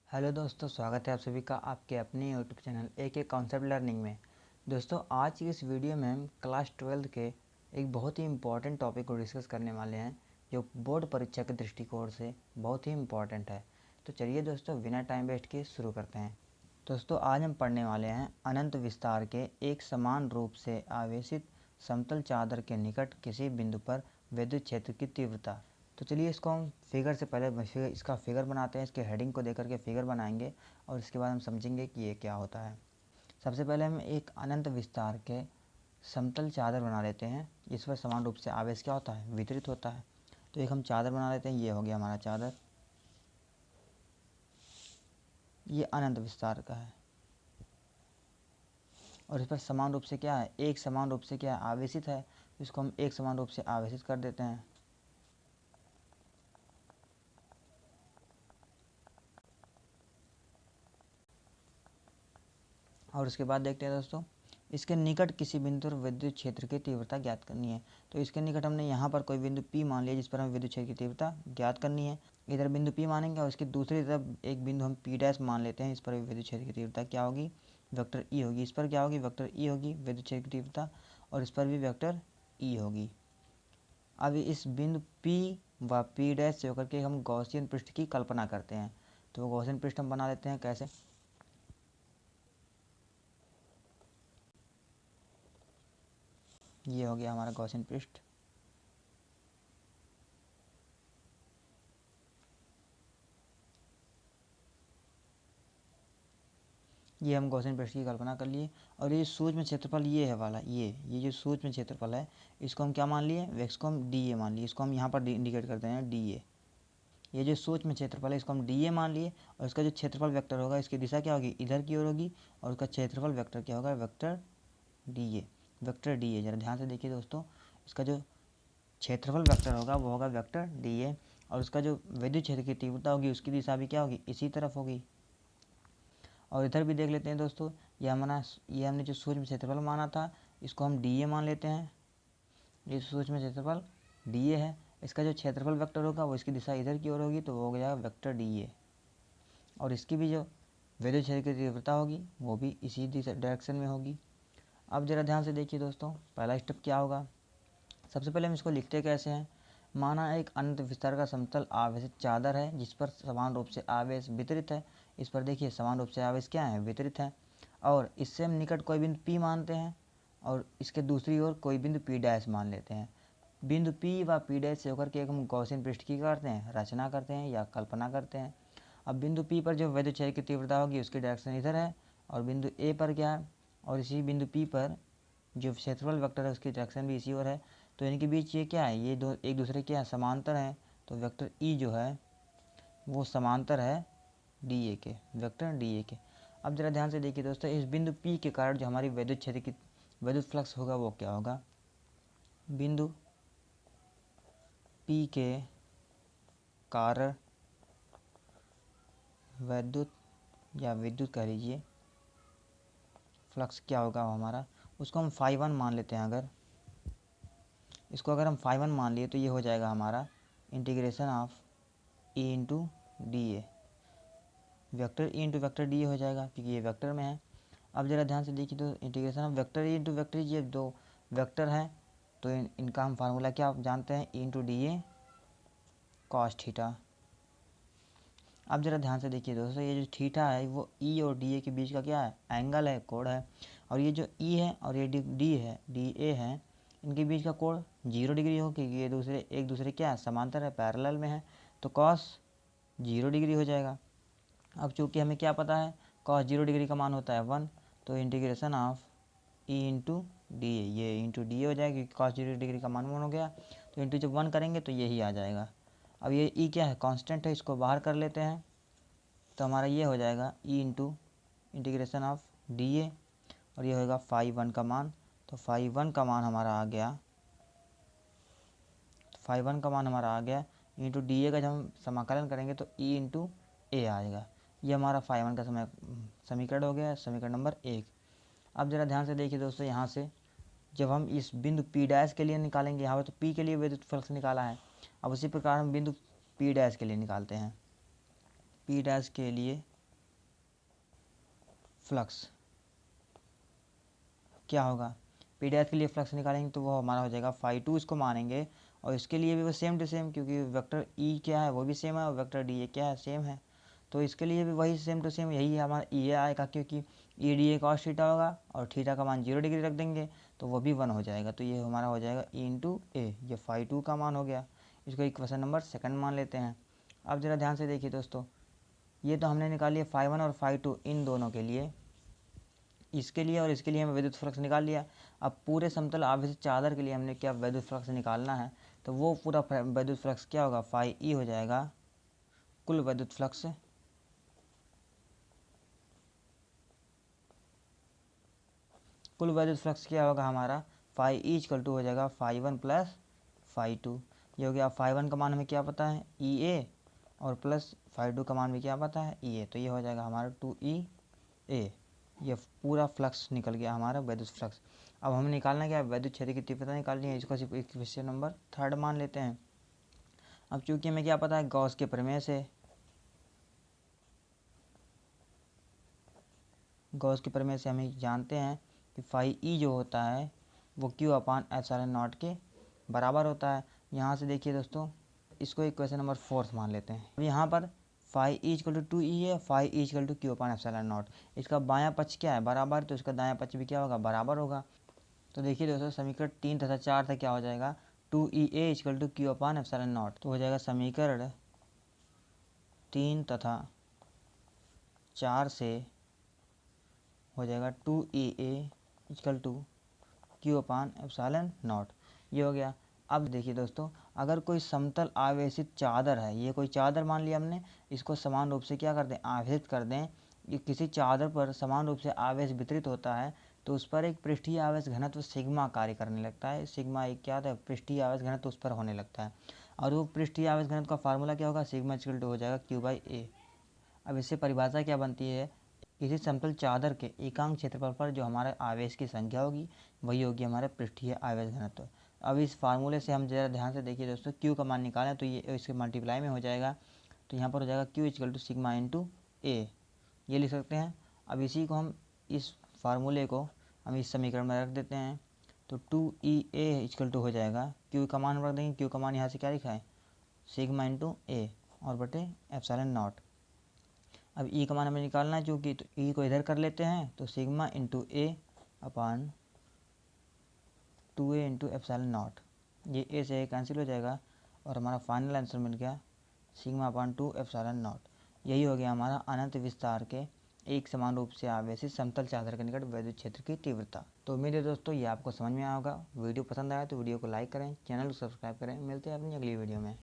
Hello दोस्तों, स्वागत है आप सभी का आपके अपने यूट्यूब चैनल एक कॉन्सेप्ट लर्निंग में। दोस्तों, आज की इस वीडियो में हम क्लास 12 के एक बहुत ही इम्पॉर्टेंट टॉपिक को डिस्कस करने वाले हैं, जो बोर्ड परीक्षा के दृष्टिकोण से बहुत ही इम्पॉर्टेंट है। तो चलिए दोस्तों, बिना टाइम वेस्ट किए शुरू करते हैं। दोस्तों, आज हम पढ़ने वाले हैं अनंत विस्तार के एक समान रूप से आवेशित समतल चादर के निकट किसी बिंदु पर विद्युत क्षेत्र की तीव्रता। तो चलिए इसको हम फिगर से पहले इसका फिगर बनाते हैं। इसके हेडिंग को देकर के फिगर बनाएंगे और इसके बाद हम समझेंगे कि ये क्या होता है। सबसे पहले हम एक अनंत विस्तार के समतल चादर बना लेते हैं, जिस पर समान रूप से आवेश क्या होता है, वितरित होता है। तो एक हम चादर बना लेते हैं। ये हो गया हमारा चादर, ये अनंत विस्तार का है और इस पर समान रूप से क्या है, एक समान रूप से क्या है, आवेशित है। इसको हम एक समान रूप से आवेशित कर देते हैं। और उसके बाद देखते हैं दोस्तों, इसके निकट किसी बिंदु पर विद्युत क्षेत्र की तीव्रता ज्ञात करनी है। तो इसके निकट हमने यहाँ पर कोई बिंदु P मान लिया, जिस पर हमें विद्युत क्षेत्र की तीव्रता ज्ञात करनी है। इधर बिंदु P मानेंगे और इसकी दूसरी तरफ एक बिंदु हम P' मान लेते हैं। इस पर विद्युत क्षेत्र की तीव्रता क्या होगी, वेक्टर E होगी। इस पर क्या होगी, वेक्टर E होगी विद्युत क्षेत्र की तीव्रता, और इस पर भी वेक्टर E होगी। अब इस बिंदु P व P' से होकर के हम गॉसियन पृष्ठ की कल्पना करते हैं। तो गॉसियन पृष्ठ हम बना लेते हैं। कैसे, ये हो गया हमारा गॉसियन पृष्ठ। ये हम गॉसियन पृष्ठ की कल्पना कर लिए। और ये सूक्ष्म क्षेत्रफल ये है वाला, ये जो सूक्ष्म क्षेत्रफल है, इसको हम क्या मान लिए, इसको हम डी ए मान लिए। इसको हम यहाँ पर इंडिकेट करते हैं डी ए। ये जो सूक्ष्म क्षेत्रफल है, इसको हम डी ए मान लिए। और इसका जो क्षेत्रफल वेक्टर होगा, इसकी दिशा क्या होगी, इधर की ओर होगी। और उसका क्षेत्रफल वेक्टर क्या होगा, vector D A. Vector D A, जरा ध्यान से देखिए दोस्तों, इसका जो क्षेत्रफल वेक्टर होगा वो होगा वेक्टर डी ए। और उसका जो विद्युत क्षेत्र की तीव्रता होगी, उसकी दिशा भी क्या होगी, इसी तरफ होगी। और इधर भी देख लेते हैं दोस्तों, ये हमने जो सूक्ष्म क्षेत्रफल माना था, इसको हम डी ए मान लेते हैं। ये सूक्ष्म क्षेत्रफल डी ए है। इसका जो क्षेत्रफल वेक्टर होगा वो इसकी दिशा इधर की ओर होगी, तो वो हो जाएगा वेक्टर डी ए। और इसकी भी जो विद्युत क्षेत्र की तीव्रता होगी वो भी इसी डायरेक्शन में होगी। अब जरा ध्यान से देखिए दोस्तों, पहला स्टेप क्या होगा। सबसे पहले हम इसको लिखते कैसे हैं। माना एक अनंत विस्तार का समतल आवेशित चादर है, जिस पर समान रूप से आवेश वितरित है। इस पर देखिए समान रूप से आवेश क्या है, वितरित है। और इससे हम निकट कोई बिंदु P मानते हैं और इसके दूसरी ओर कोई बिंदु P' मान लेते हैं। बिंदु P व P' से होकर के एक हम गॉसियन पृष्ठ की करते हैं, रचना करते हैं या कल्पना करते हैं। अब बिंदु P पर जो विद्युत क्षेत्र की तीव्रता होगी, उसकी डायरेक्शन इधर है। और बिंदु A पर क्या है, और इसी बिंदु P पर जो क्षेत्रफल वेक्टर है, उसकी डायरेक्शन भी इसी ओर है। तो इनके बीच ये क्या है, ये दो एक दूसरे क्या है, समांतर हैं। तो वेक्टर E जो है वो समांतर है डी ए के, वेक्टर डी ए के। अब जरा ध्यान से देखिए दोस्तों, इस बिंदु P के कारण जो हमारी विद्युत क्षेत्र की विद्युत फ्लक्स होगा वो क्या होगा। बिंदु P के कारण विद्युत कह लीजिए फ्लक्स क्या होगा हमारा, उसको हम φ1 मान लेते हैं। अगर हम φ1 मान लिए तो ये हो जाएगा हमारा integration of E into D A, vector E into vector D A हो जाएगा, क्योंकि ये वेक्टर में है। अब जरा ध्यान से देखिए तो integration of vector E into vector, ये दो वेक्टर हैं, तो इनका हम फार्मूला क्या जानते हैं, E into D A cos theta. अब जरा ध्यान से देखिए दोस्तों, ये जो थीटा है वो E और डी ए के बीच का क्या है, एंगल है, कोण है। और ये जो E है और ये डी ए है, इनके बीच का कोण 0 डिग्री हो, क्योंकि ये एक दूसरे क्या है, समांतर है, पैरेलल में है। तो कॉस 0 डिग्री हो जाएगा। अब चूँकि हमें क्या पता है, कॉस 0 डिग्री का मान होता है 1, तो integration of E into D A, ये इंटू डी ए हो जाएगा, क्योंकि कॉस 0 डिग्री का मान 1 हो गया। तो इंटू जब 1 करेंगे तो यही आ जाएगा। अब ये E क्या है, कांस्टेंट है, इसको बाहर कर लेते हैं। तो हमारा ये हो जाएगा E into integration of D A, और ये होगा φ1 का मान। तो φ1 का मान हमारा आ गया, इंटू डी ए का जब हम समाकलन करेंगे तो E इंटू ए आएगा। ये हमारा φ1 का समीकरण हो गया, समीकरण नंबर 1। अब ज़रा ध्यान से देखिए दोस्तों, यहाँ से जब हम इस बिंदु P' के लिए निकालेंगे, यहाँ पर तो P के लिए विद्युत फ्लक्स निकाला है। अब उसी प्रकार हम बिंदु P' के लिए निकालते हैं। P' के लिए फ्लक्स क्या होगा, पी डैश के लिए फ्लक्स निकालेंगे तो वो हमारा हो जाएगा फाई टू, इसको मानेंगे और इसके लिए भी वो सेम टू सेम, क्योंकि वेक्टर ई क्या है वो भी सेम है और वेक्टर डी ए क्या है सेम है, तो इसके लिए भी वही सेम टू सेम यही हमारा ई ए आएगा, क्योंकि E D A cos theta होगा और थीटा का मान 0 डिग्री रख देंगे तो वो भी 1 हो जाएगा, तो ये हमारा हो जाएगा ई इंटू ए, ये फाई टू का मान हो गया। इसको इक्वेशन नंबर सेकंड मान लेते हैं। अब ज़रा ध्यान से देखिए दोस्तों, ये तो हमने निकाल लिया फाई वन और फाई टू इन दोनों के लिए, इसके लिए और इसके लिए हमें विद्युत फ्लक्स निकाल लिया। अब पूरे समतल आवेशित चादर के लिए हमने क्या विद्युत फ्लक्स निकालना है, तो वो पूरा विद्युत फ्लक्स क्या होगा, फाई ई हो जाएगा कुल विद्युत फ्लक्स, कुल विद्युत फ्लक्स क्या होगा हमारा, फाई ई इक्वल टू हो जाएगा phi one plus phi two, ये हो गया। फाई वन का मान हमें क्या पता है ई ए, और प्लस फाई टू का मान भी क्या पता है ई ए, तो ये हो जाएगा हमारा 2E ए, ये पूरा फ्लक्स निकल गया हमारा विद्युत फ्लक्स। अब हमें निकालना क्या है, विद्युत क्षेत्र की तीव्रता निकालनी है, इसको सिर्फ इक्वेशन नंबर थर्ड मान लेते हैं। अब चूंकि हमें क्या पता है गॉस के प्रमेय से, गॉस के प्रमेय से हमें जानते हैं कि फाई ई जो होता है वो क्यू अपान एप्सिलॉन नॉट के बराबर होता है। यहाँ से देखिए दोस्तों, इसको इक्वेशन नंबर फोर्थ मान लेते हैं। अब यहाँ पर phi e equal to 2E है, phi e equal to q upon epsilon naught, इसका बायां पक्ष क्या है बराबर, तो इसका दायां पक्ष भी क्या होगा बराबर होगा। तो देखिए दोस्तों, समीकरण 3 तथा 4 था क्या हो जाएगा, 2EA equal to q upon epsilon naught, तो हो जाएगा समीकरण 3 तथा 4 से हो जाएगा 2EA equal to q upon epsilon naught, ये हो गया। अब देखिए दोस्तों, अगर कोई समतल आवेशित चादर है, ये कोई चादर मान लिया हमने, इसको समान रूप से क्या कर दें आवेशित कर दें, कि किसी चादर पर समान रूप से आवेश वितरित होता है तो उस पर एक पृष्ठीय आवेश घनत्व सिग्मा कार्य करने लगता है। सिग्मा एक क्या होता है, पृष्ठीय आवेश घनत्व उस पर होने लगता है, और वो पृष्ठीय आवेश घनत्व का फार्मूला क्या होगा, सिग्मा इक्वल टू हो जाएगा क्यू बाई ए। अब इससे परिभाषा क्या बनती है, किसी समतल चादर के एकांक क्षेत्रफल पर जो हमारे आवेश की संख्या होगी वही होगी हमारे पृष्ठीय आवेश घनत्व। अब इस फार्मूले से हम जरा ध्यान से देखिए दोस्तों, क्यू का मान निकालें तो ये इसके मल्टीप्लाई में हो जाएगा, तो यहाँ पर हो जाएगा q equal to sigma into a, ये लिख सकते हैं। अब इसी को हम इस फार्मूले को हम इस समीकरण में रख देते हैं, तो 2EA इक्वल टू हो जाएगा, क्यू का मान रख देंगे, क्यू का मान यहाँ से क्या लिखा है सिग्मा इंटू ए और बटे एप्सिलॉन नॉट। अब ई का मान हमें निकालना है क्योंकि, तो ई को इधर कर लेते हैं, तो सिग्मा इंटू ए अपान 2A इंटू एप्सिलॉन नॉट, ये ए से कैंसिल हो जाएगा और हमारा फाइनल आंसर मिल गया सिग्मा अपान 2 एप्सिलॉन नॉट। यही हो गया हमारा अनंत विस्तार के एक समान रूप से आवेशित समतल चादर के निकट विद्युत क्षेत्र की तीव्रता। तो उम्मीद है दोस्तों ये आपको समझ में आया होगा। वीडियो पसंद आया तो वीडियो को लाइक करें, चैनल को सब्सक्राइब करें। मिलते हैं अपनी अगली वीडियो में।